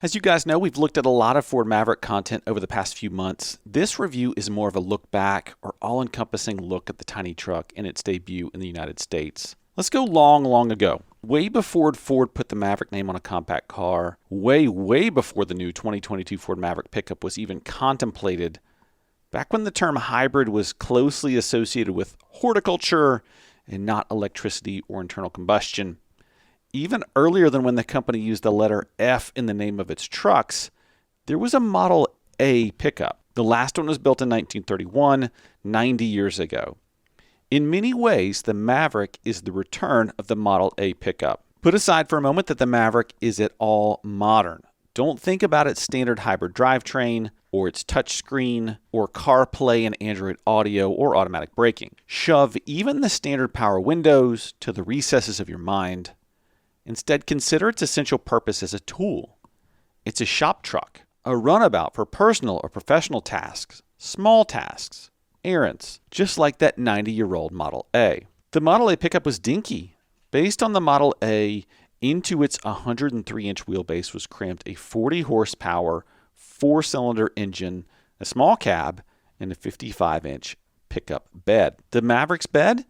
As you guys know, we've looked at a lot of Ford Maverick content over the past few months. This review is more of a look back or all-encompassing look at the tiny truck and its debut in the United States. Let's go long ago. Way before Ford put the Maverick name on a compact car, way before the new 2022 Ford Maverick pickup was even contemplated, back when the term hybrid was closely associated with horticulture and not electricity or internal combustion. Even earlier than when the company used the letter F in the name of its trucks, there was a Model A pickup. The last one was built in 1931, 90 years ago. In many ways, the Maverick is the return of the Model A pickup. Put aside for a moment that the Maverick is at all modern. Don't think about its standard hybrid drivetrain, or its touchscreen, or CarPlay and Android Audio, or automatic braking. Shove even the standard power windows to the recesses of your mind. Instead, consider its essential purpose as a tool. It's a shop truck, a runabout for personal or professional tasks, small tasks, errands, just like that 90-year-old Model A. The Model A pickup was dinky. Based on the Model A, into its 103-inch wheelbase was crammed a 40-horsepower, 4-cylinder engine, a small cab, and a 55-inch pickup bed. The Maverick's bed?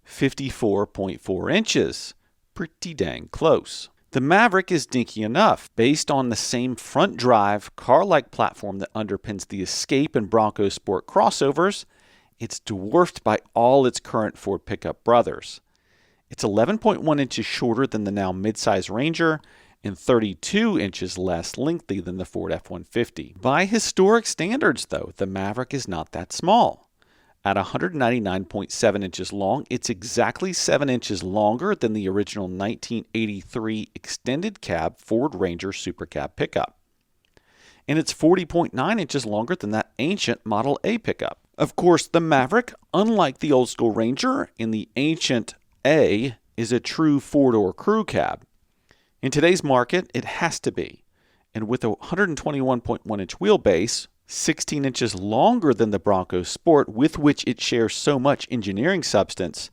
54.4 inches. Pretty dang close. The Maverick is dinky enough. Based on the same front drive, car-like platform that underpins the Escape and Bronco Sport crossovers, it's dwarfed by all its current Ford pickup brothers. It's 11.1 inches shorter than the now midsize Ranger and 32 inches less lengthy than the Ford F-150. By historic standards, though, the Maverick is not that small. At 199.7 inches long, it's exactly 7 inches longer than the original 1983 extended cab Ford Ranger Super Cab pickup. And it's 40.9 inches longer than that ancient Model A pickup. Of course, the Maverick, unlike the old school Ranger and the ancient A, is a true four-door crew cab. In today's market, it has to be. And with a 121.1 inch wheelbase, 16 inches longer than the Bronco Sport, with which it shares so much engineering substance,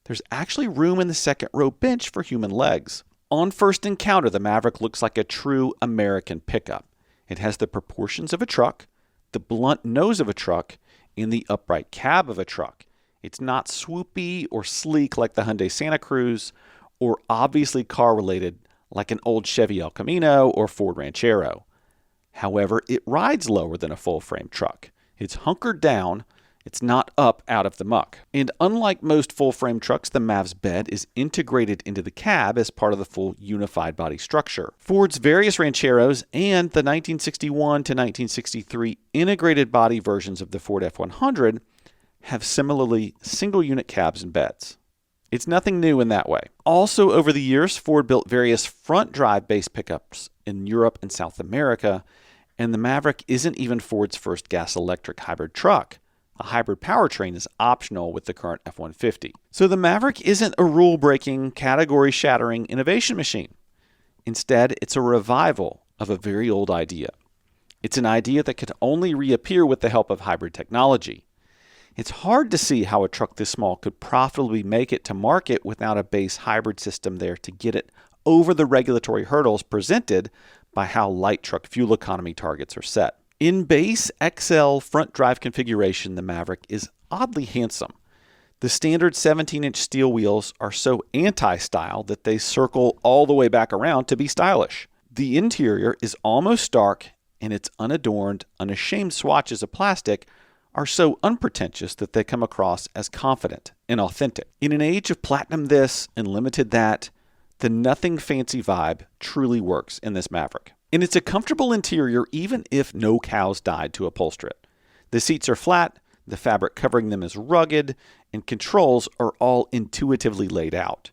there's actually room in the second row bench for human legs. On first encounter, the Maverick looks like a true American pickup. It has the proportions of a truck, the blunt nose of a truck, and the upright cab of a truck. It's not swoopy or sleek like the Hyundai Santa Cruz, or obviously car-related like an old Chevy El Camino or Ford Ranchero. However, it rides lower than a full-frame truck. It's hunkered down. It's not up out of the muck. And unlike most full-frame trucks, the Mav's bed is integrated into the cab as part of the full unified body structure. Ford's various Rancheros and the 1961 to 1963 integrated body versions of the Ford F-100 have similarly single-unit cabs and beds. It's nothing new in that way. Also, over the years, Ford built various front-drive base pickups in Europe and South America, and the Maverick isn't even Ford's first gas-electric hybrid truck. A hybrid powertrain is optional with the current F-150. So the Maverick isn't a rule-breaking, category-shattering innovation machine. Instead, it's a revival of a very old idea. It's an idea that could only reappear with the help of hybrid technology. It's hard to see how a truck this small could profitably make it to market without a base hybrid system there to get it over the regulatory hurdles presented by how light truck fuel economy targets are set. In base XL front drive configuration, the Maverick is oddly handsome. The standard 17-inch steel wheels are so anti-style that they circle all the way back around to be stylish. The interior is almost stark, and its unadorned, unashamed swatches of plastic are so unpretentious that they come across as confident and authentic. In an age of platinum this and limited that, the nothing fancy vibe truly works in this Maverick. And it's a comfortable interior even if no cows died to upholster it. The seats are flat, the fabric covering them is rugged, and controls are all intuitively laid out.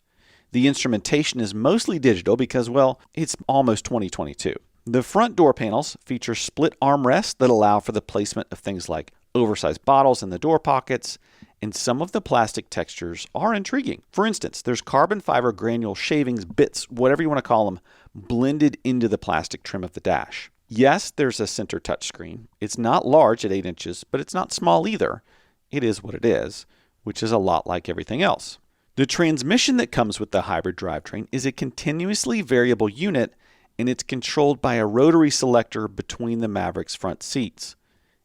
The instrumentation is mostly digital because, well, it's almost 2022. The front door panels feature split armrests that allow for the placement of things like oversized bottles in the door pockets, and some of the plastic textures are intriguing. For instance, there's carbon fiber granule shavings, bits, whatever you want to call them, blended into the plastic trim of the dash. Yes, there's a center touchscreen. It's not large at 8 inches, but it's not small either. It is what it is, which is a lot like everything else. The transmission that comes with the hybrid drivetrain is a continuously variable unit and it's controlled by a rotary selector between the Maverick's front seats.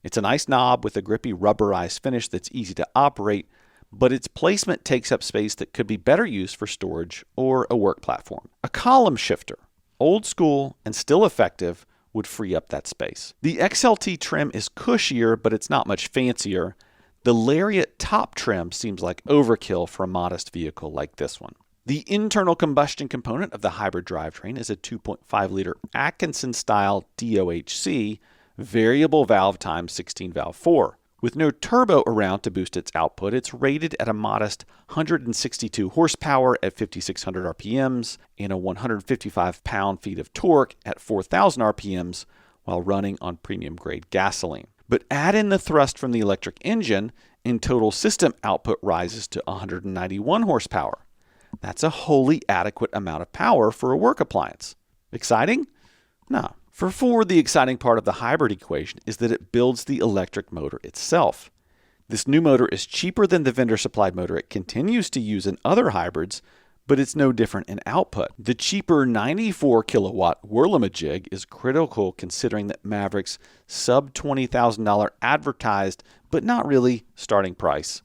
It's a nice knob with a grippy rubberized finish that's easy to operate, but its placement takes up space that could be better used for storage or a work platform. A column shifter, old school and still effective, would free up that space. The XLT trim is cushier, but it's not much fancier. The Lariat top trim seems like overkill for a modest vehicle like this one. The internal combustion component of the hybrid drivetrain is a 2.5-liter Atkinson-style DOHC, variable valve times 16-valve 4. With no turbo around to boost its output, it's rated at a modest 162 horsepower at 5,600 RPMs and a 155 pound-feet of torque at 4,000 RPMs while running on premium-grade gasoline. But add in the thrust from the electric engine, and total system output rises to 191 horsepower. That's a wholly adequate amount of power for a work appliance. Exciting? No. For Ford, the exciting part of the hybrid equation is that it builds the electric motor itself. This new motor is cheaper than the vendor-supplied motor it continues to use in other hybrids, but it's no different in output. The cheaper 94-kilowatt Whirlamajig is critical considering that Maverick's sub-$20,000 advertised, but not really, starting price.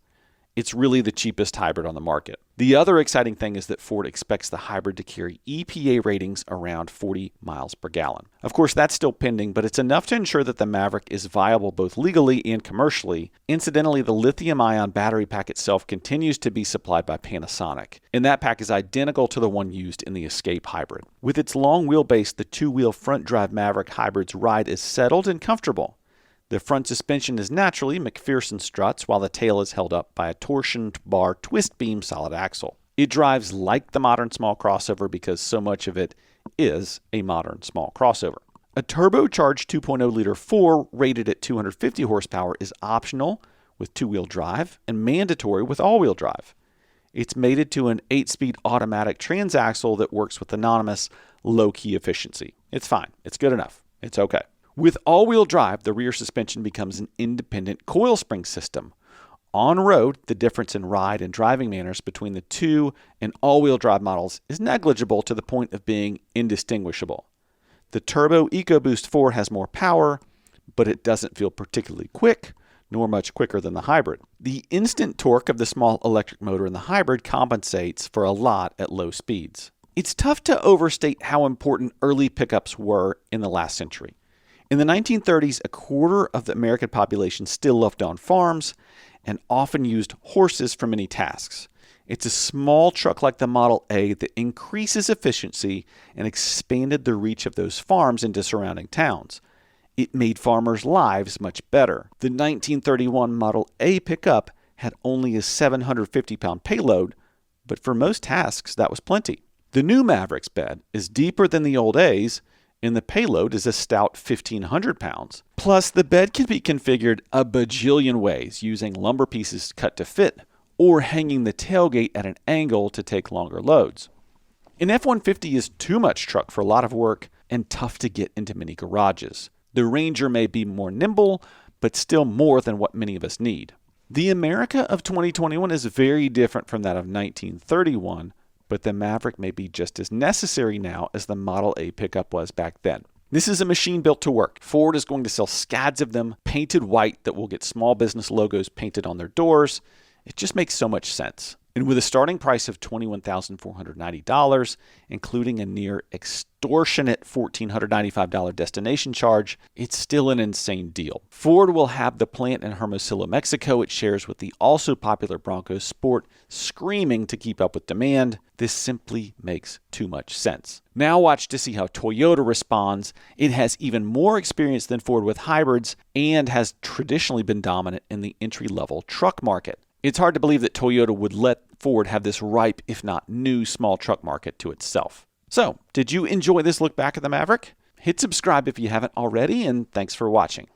It's really the cheapest hybrid on the market. The other exciting thing is that Ford expects the hybrid to carry EPA ratings around 40 miles per gallon. Of course, that's still pending, but it's enough to ensure that the Maverick is viable both legally and commercially. Incidentally, the lithium-ion battery pack itself continues to be supplied by Panasonic, and that pack is identical to the one used in the Escape hybrid. With its long wheelbase, the two-wheel front-drive Maverick hybrid's ride is settled and comfortable. The front suspension is naturally McPherson struts, while the tail is held up by a torsion bar twist beam solid axle. It drives like the modern small crossover because so much of it is a modern small crossover. A turbocharged 2.0-liter 4 rated at 250 horsepower is optional with two-wheel drive and mandatory with all-wheel drive. It's mated to an 8-speed automatic transaxle that works with anonymous low-key efficiency. It's fine. It's good enough. It's okay. With all-wheel drive, the rear suspension becomes an independent coil spring system. On road, the difference in ride and driving manners between the two and all-wheel drive models is negligible to the point of being indistinguishable. The Turbo EcoBoost 4 has more power, but it doesn't feel particularly quick, nor much quicker than the hybrid. The instant torque of the small electric motor in the hybrid compensates for a lot at low speeds. It's tough to overstate how important early pickups were in the last century. In the 1930s, a quarter of the American population still lived on farms and often used horses for many tasks. It's a small truck like the Model A that increases efficiency and expanded the reach of those farms into surrounding towns. It made farmers' lives much better. The 1931 Model A pickup had only a 750-pound payload, but for most tasks, that was plenty. The new Maverick's bed is deeper than the old A's, and the payload is a stout 1,500 pounds. Plus, the bed can be configured a bajillion ways, using lumber pieces cut to fit, or hanging the tailgate at an angle to take longer loads. An F-150 is too much truck for a lot of work and tough to get into many garages. The Ranger may be more nimble, but still more than what many of us need. The America of 2021 is very different from that of 1931, but the Maverick may be just as necessary now as the Model A pickup was back then. This is a machine built to work. Ford is going to sell scads of them, painted white, that will get small business logos painted on their doors. It just makes so much sense. And with a starting price of $21,490, including a near extortionate $1,495 destination charge, it's still an insane deal. Ford will have the plant in Hermosillo, Mexico it shares with the also popular Bronco Sport screaming to keep up with demand. This simply makes too much sense. Now watch to see how Toyota responds. It has even more experience than Ford with hybrids and has traditionally been dominant in the entry-level truck market. It's hard to believe that Toyota would let Ford have this ripe, if not new, small truck market to itself. So, did you enjoy this look back at the Maverick? Hit subscribe if you haven't already, and thanks for watching.